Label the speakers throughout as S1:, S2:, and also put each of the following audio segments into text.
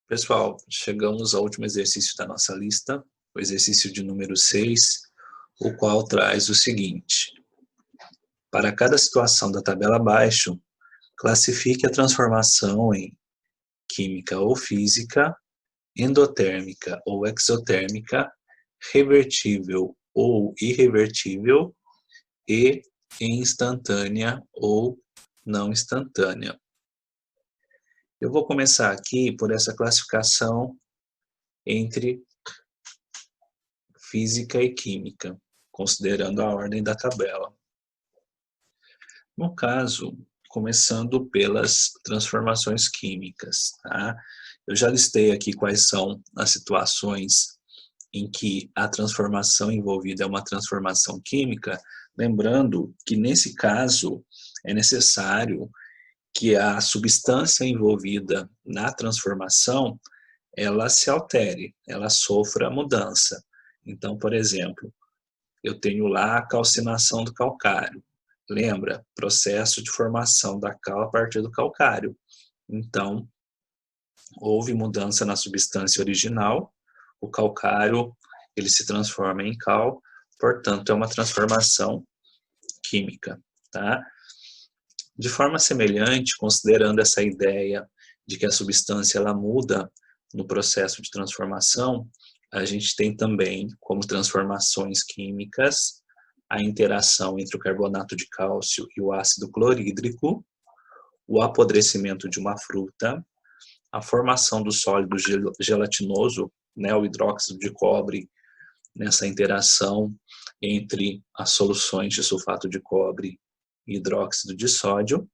S1: Pessoal, chegamos ao último exercício da nossa lista, o exercício de número 6, o qual traz o seguinte: para cada situação da tabela abaixo, classifique a transformação em química ou física, endotérmica ou exotérmica, revertível ou irrevertível e instantânea ou não instantânea. Eu vou começar aqui por essa classificação entre física e química, considerando a ordem da tabela. No caso, começando pelas transformações químicas, tá? Eu já listei aqui quais são as situações em que a transformação envolvida é uma transformação química, lembrando que nesse caso é necessário que a substância envolvida na transformação ela se altere, ela sofra mudança. Então, por exemplo, eu tenho lá a calcinação do calcário. Lembra? Processo de formação da cal a partir do calcário. Então, houve mudança na substância original, o calcário ele se transforma em cal, portanto, é uma transformação química, tá? De forma semelhante, considerando essa ideia de que a substância ela muda no processo de transformação, a gente tem também, como transformações químicas, a interação entre o carbonato de cálcio e o ácido clorídrico, o apodrecimento de uma fruta, a formação do sólido gelatinoso, né, o hidróxido de cobre, nessa interação entre as soluções de sulfato de cobre e hidróxido de sódio,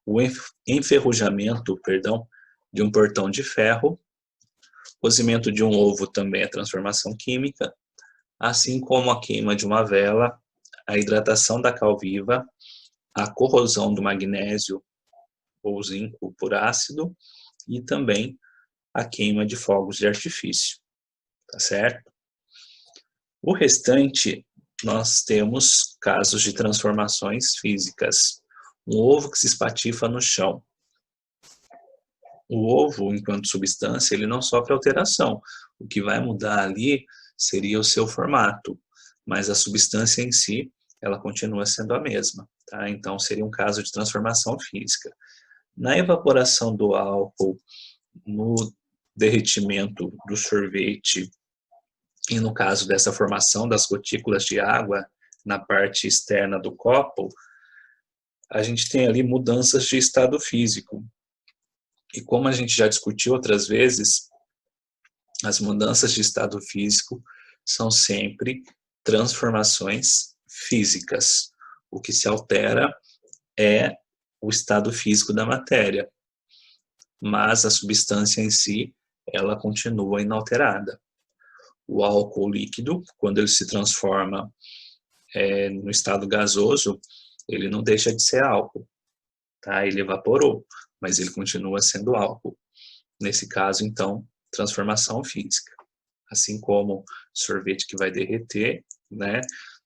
S1: o enferrujamento, de um portão de ferro, cozimento de um ovo também é transformação química, assim como a queima de uma vela, a hidratação da cal viva, a corrosão do magnésio ou zinco por ácido e também a queima de fogos de artifício, tá certo? O restante, nós temos casos de transformações físicas. Um ovo que se espatifa no chão. O ovo, enquanto substância, ele não sofre alteração. O que vai mudar ali seria o seu formato, mas a substância em si, ela continua sendo a mesma, tá? Então, seria um caso de transformação física. Na evaporação do álcool, no derretimento do sorvete e no caso dessa formação das gotículas de água na parte externa do copo, a gente tem ali mudanças de estado físico. E como a gente já discutiu outras vezes, as mudanças de estado físico são sempre transformações físicas. O que se altera é o estado físico da matéria, mas a substância em si, ela continua inalterada. O álcool líquido, quando ele se transforma no estado gasoso, ele não deixa de ser álcool, tá? Ele evaporou, mas ele continua sendo álcool. Nesse caso, então, transformação física. Assim como sorvete que vai derreter, né?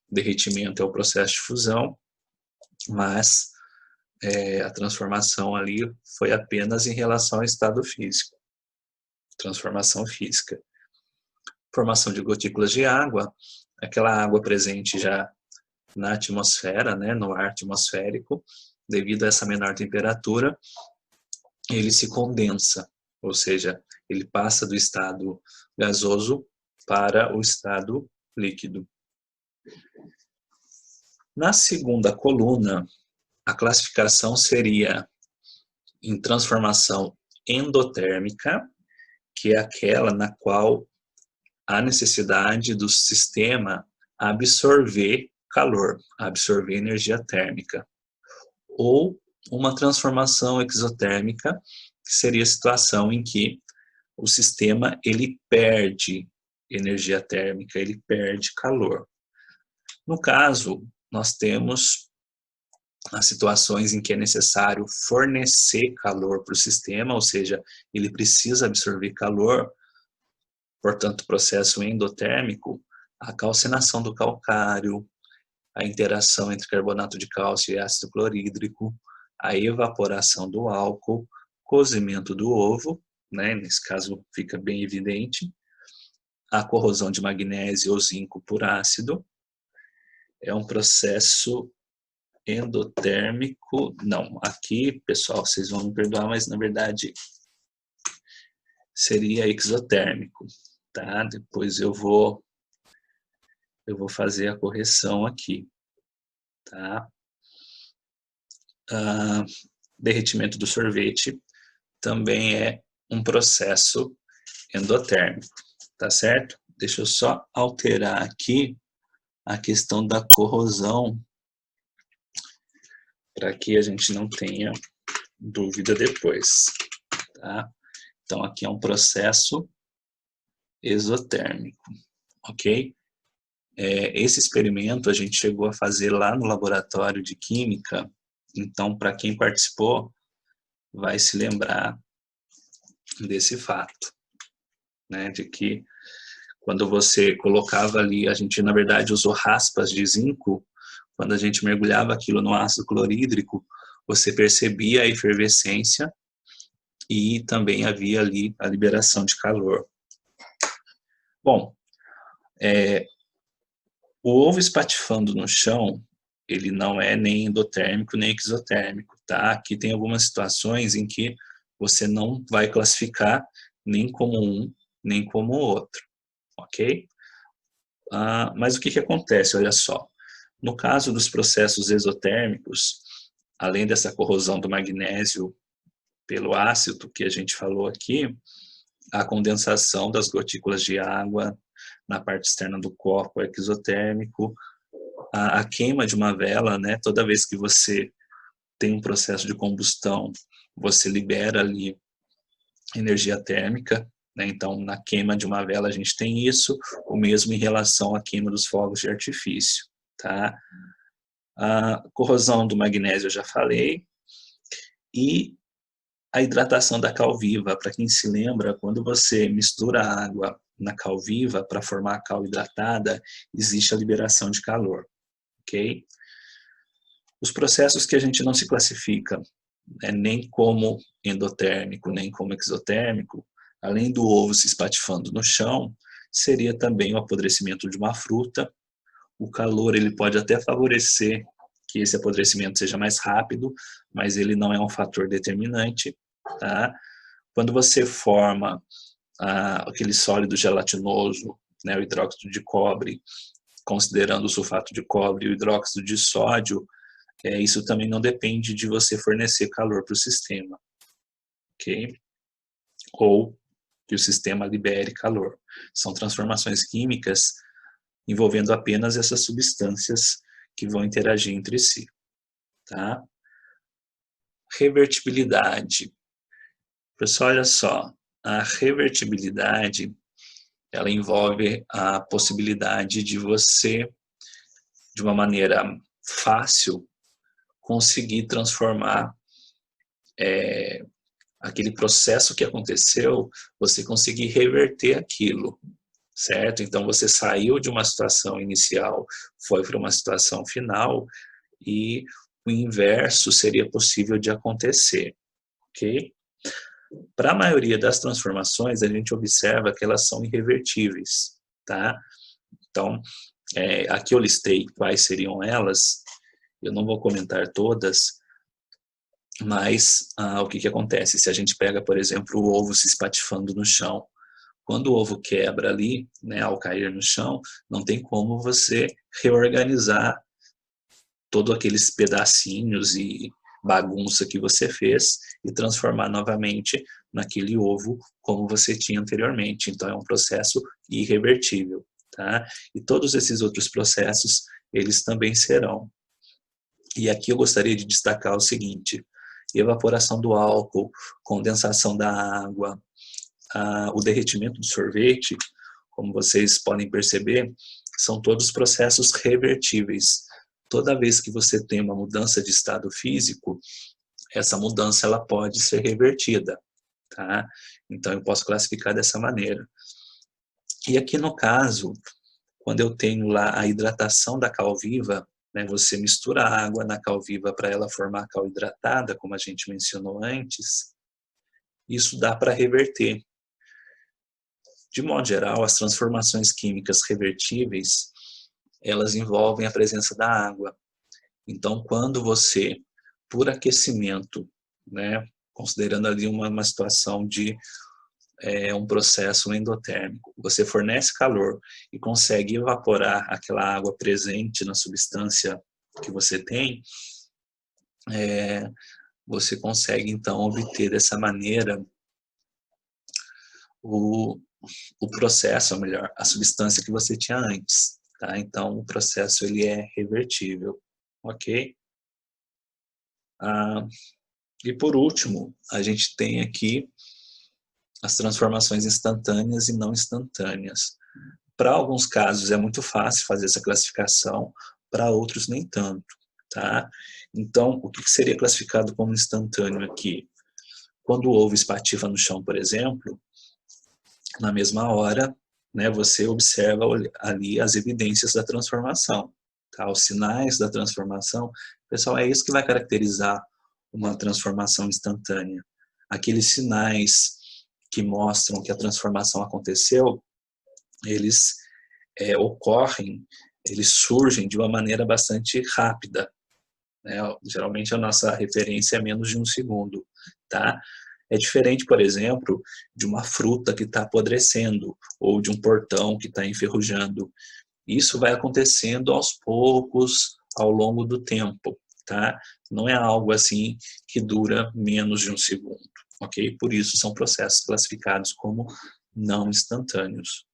S1: Derretimento é o processo de fusão, mas a transformação ali foi apenas em relação ao estado físico. Transformação física. Formação de gotículas de água, aquela água presente já na atmosfera, né, no ar atmosférico, devido a essa menor temperatura, ele se condensa, ou seja, ele passa do estado gasoso para o estado líquido. Na segunda coluna, a classificação seria em transformação endotérmica, que é aquela na qual há necessidade do sistema absorver calor, absorver energia térmica. Ou uma transformação exotérmica, que seria a situação em que o sistema ele perde energia térmica, ele perde calor. No caso, nós temos as situações em que é necessário fornecer calor para o sistema, ou seja, ele precisa absorver calor, portanto, processo endotérmico, a calcinação do calcário, a interação entre carbonato de cálcio e ácido clorídrico, a evaporação do álcool, cozimento do ovo, né? Nesse caso fica bem evidente. A corrosão de magnésio ou zinco por ácido é um processo endotérmico. Não, aqui, pessoal, vocês vão me perdoar, mas na verdade seria exotérmico, tá? Depois eu vou fazer a correção aqui, tá? Derretimento do sorvete também é um processo endotérmico, tá certo? Deixa eu só alterar aqui a questão da corrosão para que a gente não tenha dúvida depois, tá? Então aqui é um processo exotérmico, ok? Esse experimento a gente chegou a fazer lá no laboratório de química, então para quem participou vai se lembrar desse fato, né, de que quando você colocava ali, a gente na verdade usou raspas de zinco, quando a gente mergulhava aquilo no ácido clorídrico, você percebia a efervescência e também havia ali a liberação de calor. Bom, o ovo espatifando no chão, ele não é nem endotérmico nem exotérmico, tá? Aqui tem algumas situações em que você não vai classificar nem como um, nem como outro, ok? Mas o que acontece? Olha só, no caso dos processos exotérmicos, além dessa corrosão do magnésio pelo ácido que a gente falou aqui, a condensação das gotículas de água na parte externa do copo é exotérmico, a queima de uma vela, né, toda vez que você tem um processo de combustão, você libera ali energia térmica, né, então na queima de uma vela a gente tem isso, o mesmo em relação à queima dos fogos de artifício, tá? A corrosão do magnésio eu já falei, e a hidratação da cal viva, para quem se lembra, quando você mistura água na cal viva para formar a cal hidratada, existe a liberação de calor, ok? Os processos que a gente não se classifica, né, nem como endotérmico, nem como exotérmico, além do ovo se espatifando no chão, seria também o apodrecimento de uma fruta. O calor ele pode até favorecer que esse apodrecimento seja mais rápido, mas ele não é um fator determinante, tá? Quando você forma aquele sólido gelatinoso, né, o hidróxido de cobre, considerando o sulfato de cobre e o hidróxido de sódio, isso também não depende de você fornecer calor para o sistema, ok? Ou que o sistema libere calor. São transformações químicas envolvendo apenas essas substâncias que vão interagir entre si, tá? Revertibilidade. Pessoal, olha só, a revertibilidade, ela envolve a possibilidade de você, de uma maneira fácil, conseguir transformar aquele processo que aconteceu, você conseguir reverter aquilo, certo? Então você saiu de uma situação inicial, foi para uma situação final, e o inverso seria possível de acontecer, ok? Para a maioria das transformações, a gente observa que elas são irrevertíveis, tá? Então, aqui eu listei quais seriam elas, eu não vou comentar todas, mas o que acontece? Se a gente pega, por exemplo, o ovo se espatifando no chão, quando o ovo quebra ali, né, ao cair no chão, não tem como você reorganizar todos aqueles pedacinhos e bagunça que você fez e transformar novamente naquele ovo como você tinha anteriormente. Então é um processo irrevertível, tá? E todos esses outros processos, eles também serão. E aqui eu gostaria de destacar o seguinte: evaporação do álcool, condensação da água, o derretimento do sorvete, como vocês podem perceber, são todos processos revertíveis. Toda vez que você tem uma mudança de estado físico, essa mudança ela pode ser revertida, tá? Então eu posso classificar dessa maneira. E aqui no caso, quando eu tenho lá a hidratação da cal viva, né, você mistura a água na cal viva para ela formar a cal hidratada, como a gente mencionou antes, isso dá para reverter. De modo geral, as transformações químicas revertíveis, elas envolvem a presença da água. Então, quando você, por aquecimento, né, considerando ali uma situação de um processo endotérmico, você fornece calor e consegue evaporar aquela água presente na substância que você tem, você consegue, então, obter dessa maneira o processo, ou melhor, a substância que você tinha antes. Tá? Então, o processo ele é revertível. Ok? E por último, a gente tem aqui as transformações instantâneas e não instantâneas. Para alguns casos é muito fácil fazer essa classificação, para outros nem tanto. Tá? Então, o que seria classificado como instantâneo aqui? Quando o ovo espatifa no chão, por exemplo, na mesma hora, né, você observa ali as evidências da transformação, tá? Os sinais da transformação. Pessoal, é isso que vai caracterizar uma transformação instantânea. Aqueles sinais que mostram que a transformação aconteceu, eles ocorrem, eles surgem de uma maneira bastante rápida, né? Geralmente a nossa referência é menos de 1 segundo, tá? É diferente, por exemplo, de uma fruta que está apodrecendo ou de um portão que está enferrujando. Isso vai acontecendo aos poucos, ao longo do tempo, tá? Não é algo assim que dura menos de 1 segundo, ok? Por isso são processos classificados como não instantâneos,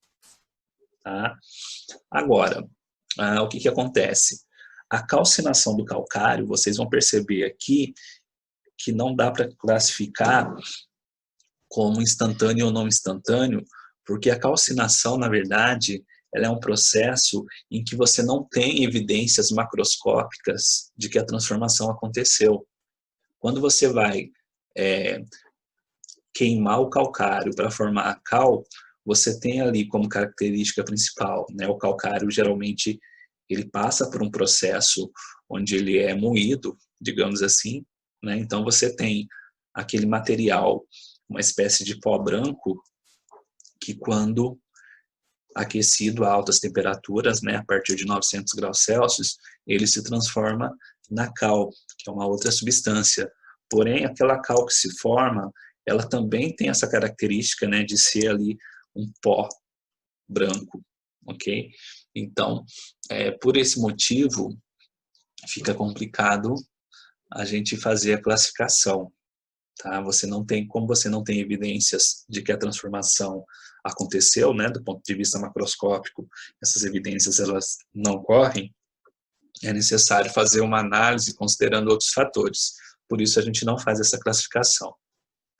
S1: tá? Agora, o que acontece? A calcinação do calcário, vocês vão perceber aqui que não dá para classificar como instantâneo ou não instantâneo, porque a calcinação, na verdade, ela é um processo em que você não tem evidências macroscópicas de que a transformação aconteceu. Quando você vai queimar o calcário para formar a cal, você tem ali como característica principal, né, o calcário geralmente ele passa por um processo onde ele é moído, digamos assim, né? Então você tem aquele material, uma espécie de pó branco, que quando aquecido a altas temperaturas, né, a partir de 900 graus Celsius, ele se transforma na cal, que é uma outra substância. Porém, aquela cal que se forma, ela também tem essa característica, né, de ser ali um pó branco, ok? Então, por esse motivo, fica complicado a gente fazer a classificação, tá? Como você não tem evidências de que a transformação aconteceu, né, do ponto de vista macroscópico, essas evidências elas não ocorrem, é necessário fazer uma análise considerando outros fatores. Por isso a gente não faz essa classificação.